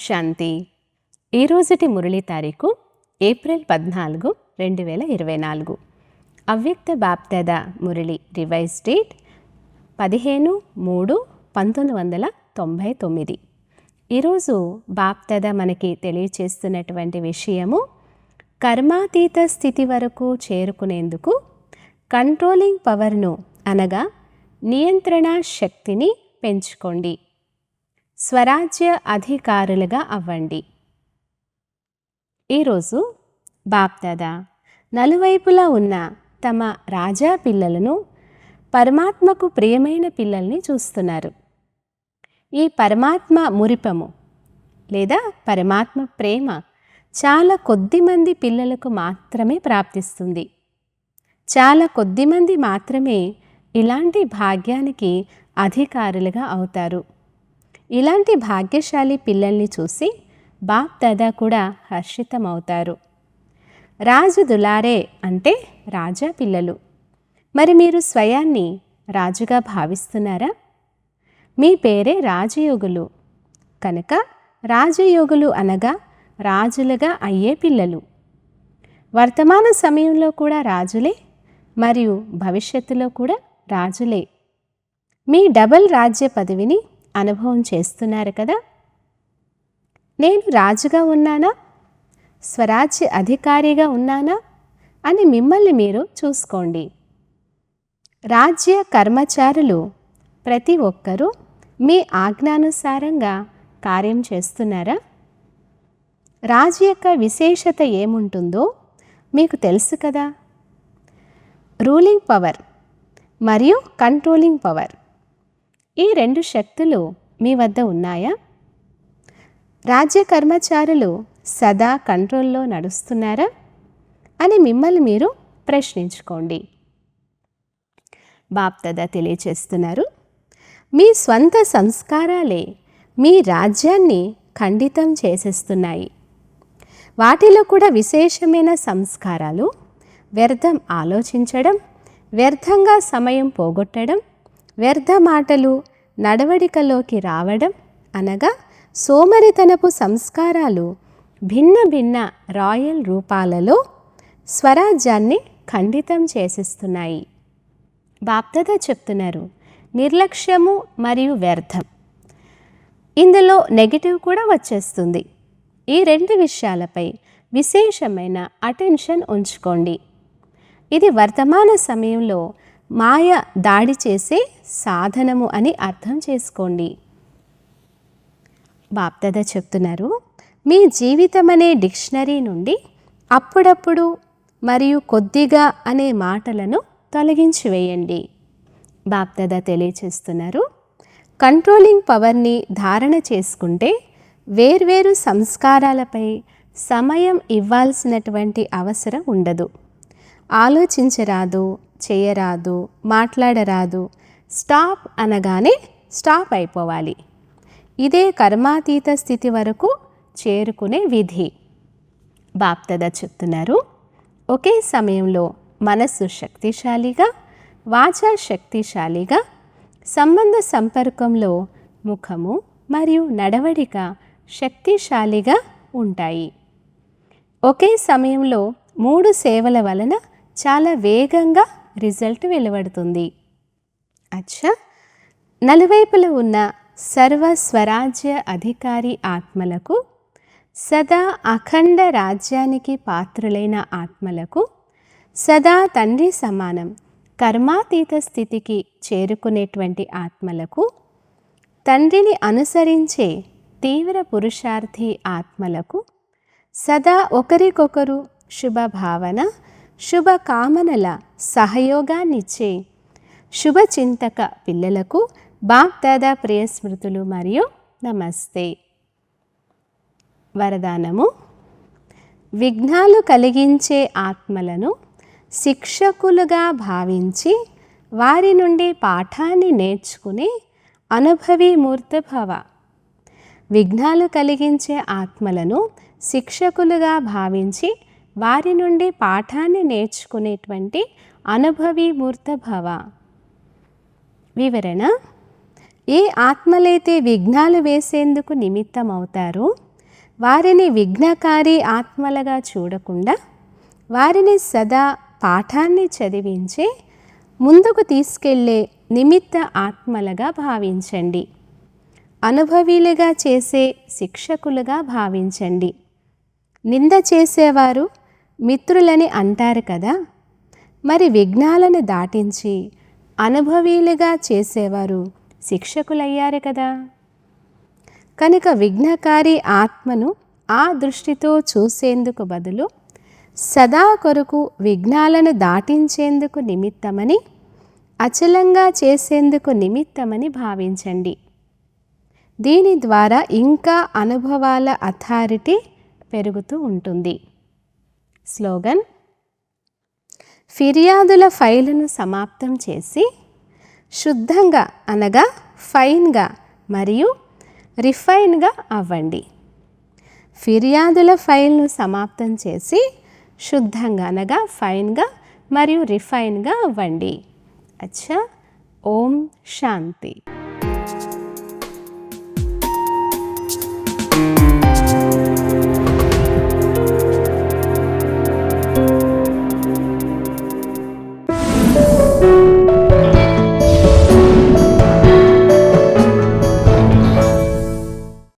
శాంతి. ఈరోజుటి మురళి తారీఖు ఏప్రిల్ 14, 2024. అవ్యక్త BapDada Murali revise date 15/3/1999. ఈరోజు బాప్దాదా మనకి తెలియచేస్తున్నటువంటి విషయము కర్మాతీత స్థితి వరకు చేరుకునేందుకు కంట్రోలింగ్ పవర్ను అనగా నియంత్రణ శక్తిని పెంచుకోండి, స్వరాజ్య అధికారులుగా అవ్వండి. ఈరోజు బాప్దాదా నలువైపులా ఉన్న తమ రాజా పిల్లలను, పరమాత్మకు ప్రియమైన పిల్లల్ని చూస్తున్నారు. ఈ పరమాత్మ మురిపము లేదా పరమాత్మ ప్రేమ చాలా కొద్దిమంది పిల్లలకు మాత్రమే ప్రాప్తిస్తుంది. చాలా కొద్దిమంది మాత్రమే ఇలాంటి భాగ్యానికి అధికారులుగా అవుతారు. ఇలాంటి భాగ్యశాలి పిల్లల్ని చూసి బాప్దాదా కూడా హర్షితమవుతారు. రాజు దులారే అంటే రాజా పిల్లలు. మరి మీరు స్వయాన్ని రాజుగా భావిస్తున్నారా? మీ పేరే రాజయోగులు కనుక రాజయోగులు అనగా రాజులుగా అయ్యే పిల్లలు. వర్తమాన సమయంలో కూడా రాజులే మరియు భవిష్యత్తులో కూడా రాజులే. మీ డబల్ రాజ్య పదవిని అనుభవం చేస్తున్నారు కదా. నేను రాజుగా ఉన్నానా, స్వరాజ్య అధికారిగా ఉన్నానా అని మిమ్మల్ని మీరు చూసుకోండి. రాజ్య కర్మచారులు ప్రతి ఒక్కరూ మీ ఆజ్ఞానుసారంగా కార్యం చేస్తున్నారా? రాజు యొక్క విశేషత ఏముంటుందో మీకు తెలుసు కదా. రూలింగ్ పవర్ మరియు కంట్రోలింగ్ పవర్, ఈ రెండు శక్తులు మీ వద్ద ఉన్నాయా? రాజ్య కర్మచారులు సదా కంట్రోల్లో నడుస్తున్నారా అని మిమ్మల్ని మీరు ప్రశ్నించుకోండి. బాప్దాదా తెలియచేస్తున్నారు, మీ స్వంత సంస్కారాలే మీ రాజ్యాన్ని ఖండితం చేసేస్తున్నాయి. వాటిలో కూడా విశేషమైన సంస్కారాలు వ్యర్థం ఆలోచించడం, వ్యర్థంగా సమయం పోగొట్టడం, వ్యర్థ మాటలు నడవడికలోకి రావడం అనగా సోమరితనపు సంస్కారాలు భిన్న భిన్న రాయల్ రూపాలలో స్వరాజ్యాన్ని ఖండితం చేసేస్తున్నాయి. బాప్దాదా చెప్తున్నారు, నిర్లక్ష్యము మరియు వ్యర్థం, ఇందులో నెగిటివ్ కూడా వచ్చేస్తుంది. ఈ రెండు విషయాలపై విశేషమైన అటెన్షన్ ఉంచుకోండి. ఇది వర్తమాన సమయంలో మాయ దాడి చేసే సాధనము అని అర్థం చేసుకోండి. బాప్దాదా చెప్తున్నారు, మీ జీవితం అనే డిక్షనరీ నుండి అప్పుడప్పుడు మరియు కొద్దిగా అనే మాటలను తొలగించి వేయండి. బాప్దాదా తెలియచేస్తున్నారు, కంట్రోలింగ్ పవర్ని ధారణ చేసుకుంటే వేర్వేరు సంస్కారాలపై సమయం ఇవ్వాల్సినటువంటి అవసరం ఉండదు. ఆలోచించరాదు, చేయరాదు, మాట్లాడరాదు, స్టాప్ అనగానే స్టాప్ అయిపోవాలి. ఇదే కర్మాతీత స్థితి వరకు చేరుకునే విధి. బాప్దాదా చెప్తున్నారు, ఒకే సమయంలో మనస్సు శక్తిశాలిగా, వాచా శక్తిశాలిగా, సంబంధ సంపర్కంలో ముఖము మరియు నడవడిక శక్తిశాలిగా ఉంటాయి. ఒకే సమయంలో 3 సేవల వలన చాలా వేగంగా రిజల్ట్ వెలువడుతుంది. అచ్చా, నలువైపుల ఉన్న సర్వ స్వరాజ్య అధికారి ఆత్మలకు, సదా అఖండ రాజ్యానికి పాత్రులైన ఆత్మలకు, సదా తండ్రి సమానం కర్మాతీత స్థితికి చేరుకునేటువంటి ఆత్మలకు, తండ్రిని అనుసరించే తీవ్ర పురుషార్థి ఆత్మలకు, సదా ఒకరికొకరు శుభభావన, శుభకామనల సహయోగాన్నిచ్చే శుభచింతక పిల్లలకు బాప్దాదా ప్రియ స్మృతులు మరియు నమస్తే. వరదానము, విఘ్నాలు కలిగించే ఆత్మలను శిక్షకులుగా భావించి వారి నుండి పాఠాన్ని నేర్చుకుని అనుభవి మూర్తభవ. విఘ్నాలు కలిగించే ఆత్మలను శిక్షకులుగా భావించి వారి నుండి పాఠాన్ని నేర్చుకునేటువంటి అనుభవి మూర్తభవ. వివరణ, ఏ ఆత్మలైతే విఘ్నాలు వేసేందుకు నిమిత్తమవుతారో వారిని విఘ్నకారి ఆత్మలుగా చూడకుండా వారిని సదా పాఠాన్ని చదివించి ముందుకు తీసుకెళ్లే నిమిత్త ఆత్మలుగా భావించండి. అనుభవీలుగా చేసే శిక్షకులుగా భావించండి. నింద చేసేవారు మిత్రులని అంటారు కదా, మరి విఘ్నాలను దాటించి అనుభవీలుగా చేసేవారు శిక్షకులయ్యారు కదా. కనుక విఘ్నకారి ఆత్మను ఆ దృష్టితో చూసేందుకు బదులు సదా కొరకు విఘ్నాలను దాటించేందుకు నిమిత్తమని, అచలంగా చేసేందుకు నిమిత్తమని భావించండి. దీని ద్వారా ఇంకా అనుభవాల అథారిటీ పెరుగుతూ ఉంటుంది. స్లోగన్: ఫిర్యాదుల ఫైలును సమాప్తం చేసి శుద్ధంగా అనగా ఫైన్గా మరియు రిఫైన్గా అవ్వండి. ఫిర్యాదుల ఫైల్ను సమాప్తం చేసి శుద్ధంగా అనగా ఫైన్గా మరియు రిఫైన్గా అవ్వండి. అచ్చా. ఓం శాంతి.